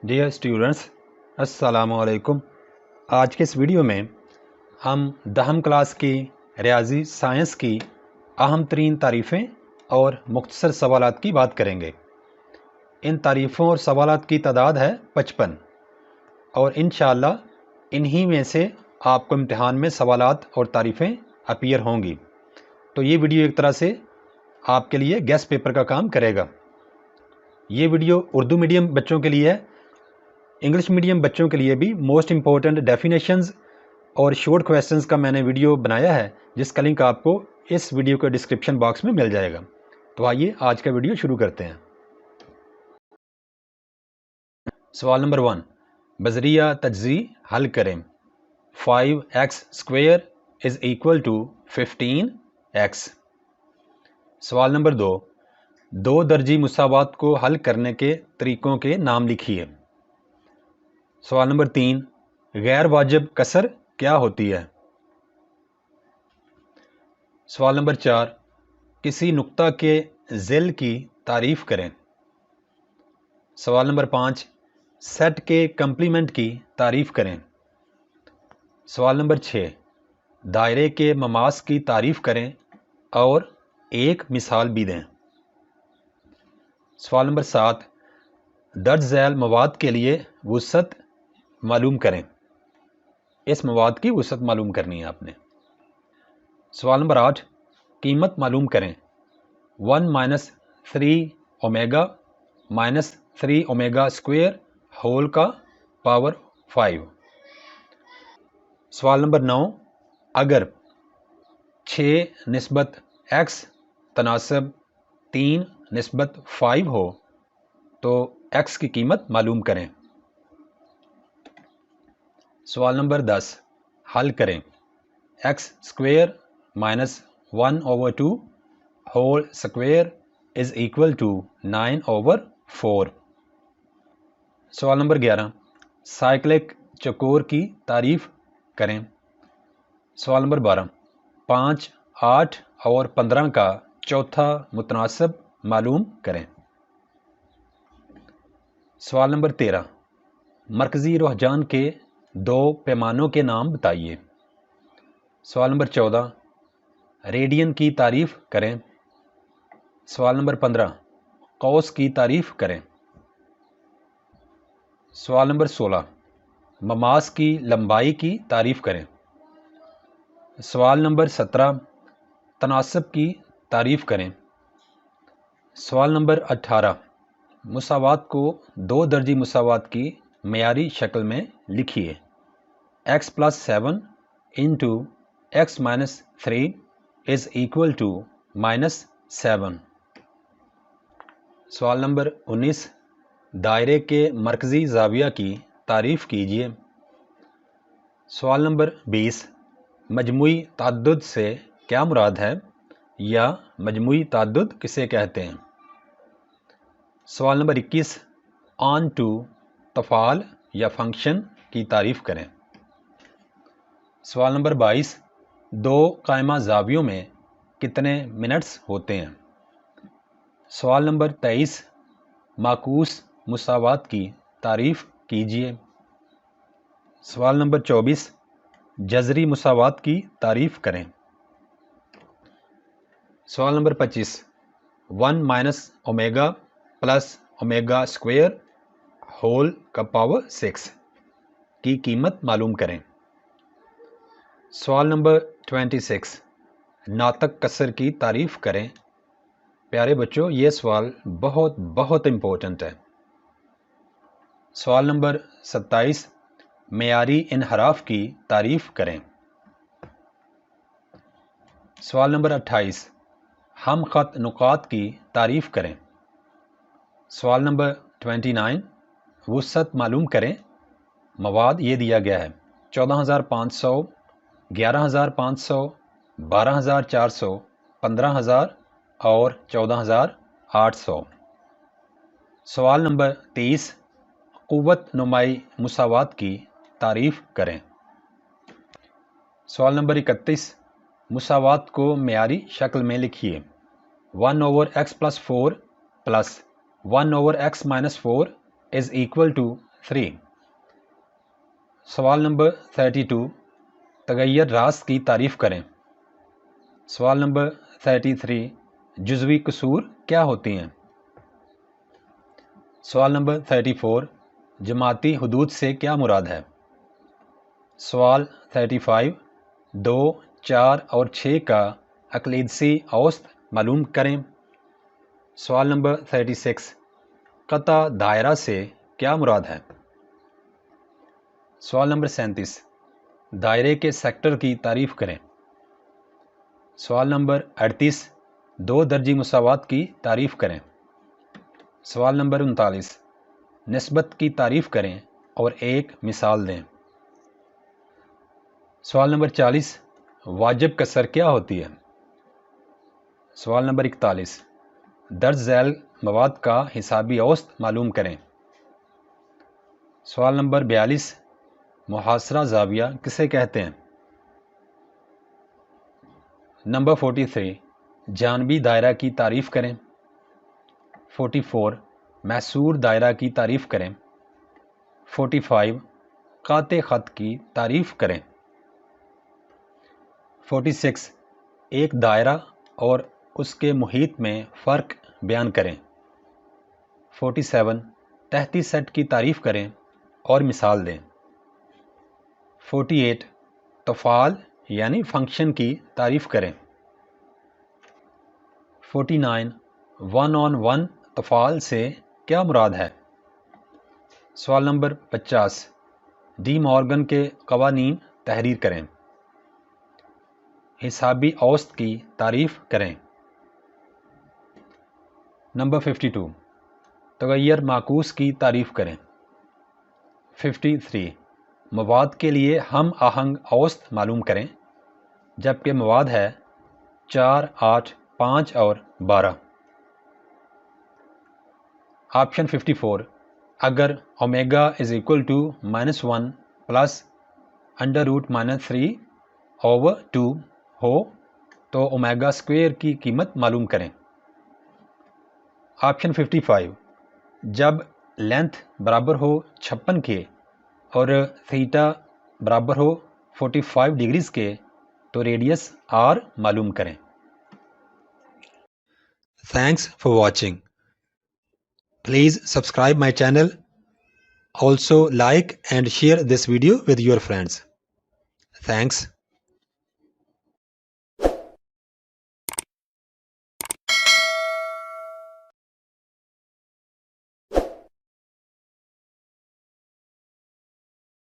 Dear students, السلام علیکم۔ آج کے اس ویڈیو میں ہم 10ویں کلاس کی ریاضی سائنس کی اہم ترین تعریفیں اور مختصر سوالات کی بات کریں گے۔ ان تعریفوں اور سوالات کی تعداد ہے 55 اور انشاءاللہ انہی میں سے آپ کو امتحان میں سوالات اور تعریفیں اپیئر ہوں گی۔ تو یہ ویڈیو ایک طرح سے آپ کے لیے گیس پیپر کا کام کرے گا۔ یہ ویڈیو اردو میڈیم بچوں کے لیے ہے، انگلش میڈیم بچوں کے لیے بھی موسٹ امپورٹنٹ ڈیفینیشنز اور شارٹ کویسچنز کا میں نے ویڈیو بنایا ہے، جس کا لنک آپ کو اس ویڈیو کے ڈسکرپشن باکس میں مل جائے گا۔ تو آئیے آج کا ویڈیو شروع کرتے ہیں۔ سوال نمبر 1، بذریعہ تجزیہ حل کریں۔ 5x² = 15x۔ سوال نمبر 2، دو درجی مساوات کو حل کرنے کے طریقوں کے نام لکھیے۔ سوال نمبر 3، غیر واجب کسر کیا ہوتی ہے؟ سوال نمبر 4، کسی نقطہ کے ذیل کی تعریف کریں۔ سوال نمبر 5، سیٹ کے کمپلیمنٹ کی تعریف کریں۔ سوال نمبر 6، دائرے کے مماس کی تعریف کریں اور ایک مثال بھی دیں۔ سوال نمبر 7، درج ذیل مواد کے لیے وسعت معلوم کریں۔ اس مواد کی وسعت معلوم کرنی ہے آپ نے۔ سوال نمبر 8، قیمت معلوم کریں۔ 1 - 3ω - 3ω² ہول کا پاور 5۔ سوال نمبر 9، اگر 6:x تناسب 3:5 ہو تو x کی قیمت معلوم کریں۔ سوال نمبر 10، حل کریں۔ x² - 1/2 whole square = 9/4۔ سوال نمبر 11، سائیکلک چکور کی تعریف کریں۔ سوال نمبر 12، 5، 8 اور 15 کا چوتھا متناسب معلوم کریں۔ سوال نمبر 13، مرکزی رجحان کے دو پیمانوں کے نام بتائیے۔ سوال نمبر 14، ریڈین کی تعریف کریں۔ سوال نمبر 15، قوس کی تعریف کریں۔ سوال نمبر 16، مماس کی لمبائی کی تعریف کریں۔ سوال نمبر 17، تناسب کی تعریف کریں۔ سوال نمبر 18، مساوات کو دو درجی مساوات کی معیاری شکل میں لکھیے۔ x+7 × x - 3 = -7۔ سوال نمبر 19، دائرے کے مرکزی زاویہ کی تعریف کیجیے۔ سوال نمبر 20، مجموعی تعدد سے کیا مراد ہے یا مجموعی تعدد کسے کہتے ہیں؟ سوال نمبر 21، آن ٹو تفعال یا فنکشن کی تعریف کریں۔ سوال نمبر 22، دو قائمہ زاویوں میں کتنے منٹس ہوتے ہیں؟ سوال نمبر 23، معکوس مساوات کی تعریف کیجیے۔ سوال نمبر 24، جذری مساوات کی تعریف کریں۔ سوال نمبر 25، 1 - ω + ω² ہول کا پاور 6 کی قیمت معلوم کریں۔ سوال نمبر 26، ناطق کسر کی تعریف کریں۔ پیارے بچوں، یہ سوال بہت امپورٹنٹ ہے۔ سوال نمبر 27، معیاری انحراف کی تعریف کریں۔ سوال نمبر 28، ہم خط نقاط کی تعریف کریں۔ سوال نمبر 29، وسعت معلوم کریں۔ مواد یہ دیا گیا ہے، 14500، 11500، 12400، 15000 اور 14800۔ سوال نمبر 30، قوت نمائی مساوات کی تعریف کریں۔ سوال نمبر 31، مساوات کو معیاری شکل میں لکھیے۔ 1/x + 4 + 1/x - 4 = 3. سوال نمبر 32 تغیر راست کی تعریف کریں. سوال نمبر 33 جزوی قصور کیا ہوتی ہیں. سوال نمبر 34 جماعتی حدود سے کیا مراد ہے. سوال 35 2, 4 اور 6 کا اقلیدسی اوسط معلوم کریں. سوال نمبر 36 قطع دائرہ سے کیا مراد ہے. سوال نمبر 37 دائرے کے سیکٹر کی تعریف کریں. سوال نمبر 38 دو درجی مساوات کی تعریف کریں. سوال نمبر 39 نسبت کی تعریف کریں اور ایک مثال دیں. سوال نمبر 40 واجب کسر کیا ہوتی ہے. سوال نمبر 41 درج ذیل مواد کا حسابی اوسط معلوم کریں. سوال نمبر 42 محاصرہ زاویہ کسے کہتے ہیں. نمبر 43 جانبی دائرہ کی تعریف کریں. 44 محصور دائرہ کی تعریف کریں. 45 قاطع خط کی تعریف کریں. 46 ایک دائرہ اور اس کے محیط میں فرق بیان کریں. 47 تحتی سیٹ کی تعریف کریں اور مثال دیں. 48 تفعال یعنی فنکشن کی تعریف کریں. 49 ون آن ون تفعال سے کیا مراد ہے. سوال نمبر 50 ڈی مورگن کے قوانین تحریر کریں. حسابی اوسط کی تعریف کریں. نمبر 52 تغیر معکوس کی تعریف کریں. 53 مواد کے لیے ہم آہنگ اوسط معلوم کریں جبکہ مواد ہے 4, 8, 5 اور 12. آپشن 54 اگر omega is equal to -1 plus under root -3 over 2 ہو تو اومیگا اسکوئر کی قیمت معلوم کریں. آپشن 55 جب لینتھ برابر ہو 56 کے اور تھیٹا برابر ہو 45 ڈگریز کے تو ریڈیس آر معلوم کریں. Thanks for watching. Please subscribe my channel. Also like and share this video with your friends. Thanks.